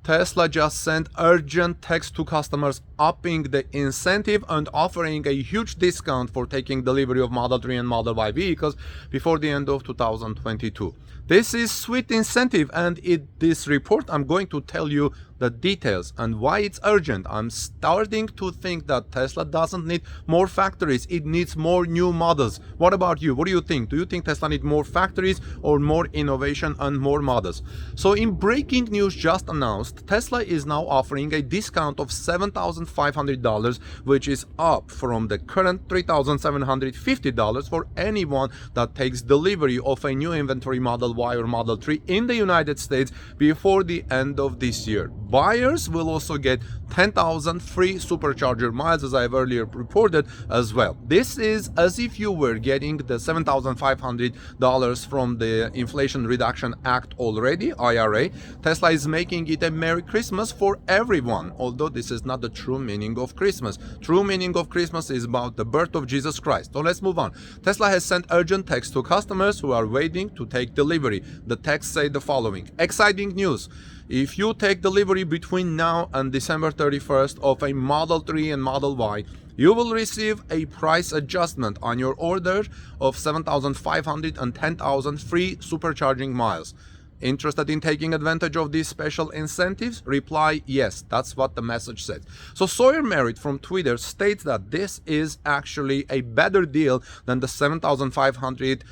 Tesla just sent urgent text to customers upping the incentive and offering a huge discount for taking delivery of Model 3 and Model Y vehicles before the end of 2022. This is sweet incentive, and in this report I'm going to tell you the details and why it's urgent. I'm starting to think that Tesla doesn't need more factories, it needs more new models. What about you? What do you think? Do you think Tesla needs more factories or more innovation and more models? So in breaking news just announced, Tesla is now offering a discount of $7,500, which is up from the current $3,750 for anyone that takes delivery of a new inventory Model Y or Model 3 in the United States before the end of this year. Buyers will also get 10,000 free Supercharger miles, as I've earlier reported as well. This is as if you were getting the $7,500 from the Inflation Reduction Act already, IRA. Tesla is making it a Merry Christmas for everyone, although this is not the true meaning of Christmas. True meaning of Christmas is about the birth of Jesus Christ. So let's move on. Tesla has sent urgent text to customers who are waiting to take delivery. The text say the following: exciting news. If you take delivery between now and December 31st of a Model 3 and Model Y, you will receive a price adjustment on your order of 7,500 and 10,000 free supercharging miles. Interested in taking advantage of these special incentives? Reply yes. That's what the message said. So Sawyer Merritt from Twitter states that this is actually a better deal than the $7,500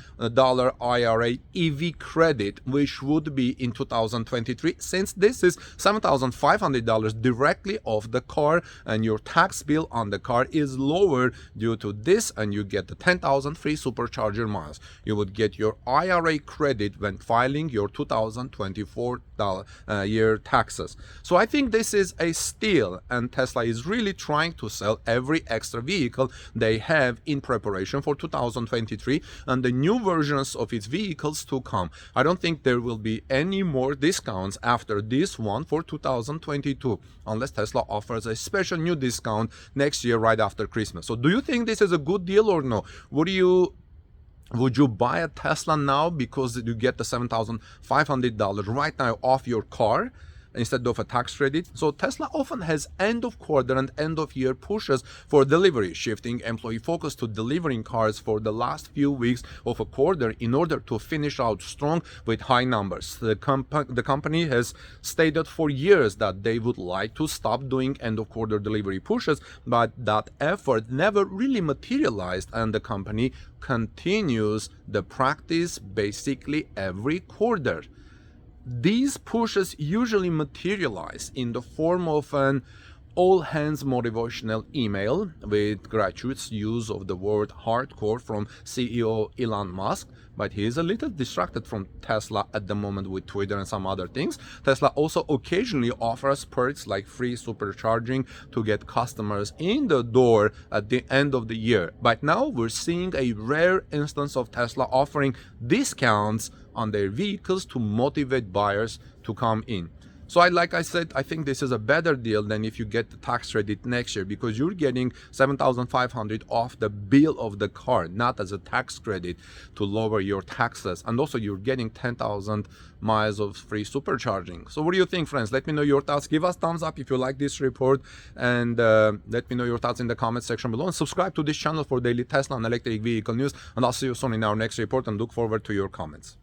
IRA EV credit, which would be in 2023, since this is $7,500 directly off the car and your tax bill on the car is lower due to this, and you get the 10,000 free supercharger miles. You would get your IRA credit when filing your 2024 year taxes. So I think this is a steal, and Tesla is really trying to sell every extra vehicle they have in preparation for 2023 and the new versions of its vehicles to come. I don't think there will be any more discounts after this one for 2022, unless Tesla offers a special new discount next year right after Christmas. So do you think this is a good deal or no? Would you buy a Tesla now because you get the $7,500 right now off your car instead of a tax credit? So Tesla often has end of quarter and end of year pushes for delivery, shifting employee focus to delivering cars for the last few weeks of a quarter in order to finish out strong with high numbers. The company has stated for years that they would like to stop doing end of quarter delivery pushes, but that effort never really materialized, and the company continues the practice basically every quarter. These pushes usually materialize in the form of an all-hands motivational email with gratuitous use of the word hardcore from CEO Elon Musk, but he is a little distracted from Tesla at the moment with Twitter and some other things. Tesla also occasionally offers perks like free supercharging to get customers in the door at the end of the year. But now we're seeing a rare instance of Tesla offering discounts on their vehicles to motivate buyers to come in. So like I said, I think this is a better deal than if you get the tax credit next year, because you're getting $7,500 off the bill of the car, not as a tax credit to lower your taxes. And also you're getting 10,000 miles of free supercharging. So what do you think, friends? Let me know your thoughts. Give us thumbs up if you like this report, and let me know your thoughts in the comment section below. And subscribe to this channel for daily Tesla and electric vehicle news. And I'll see you soon in our next report, and look forward to your comments.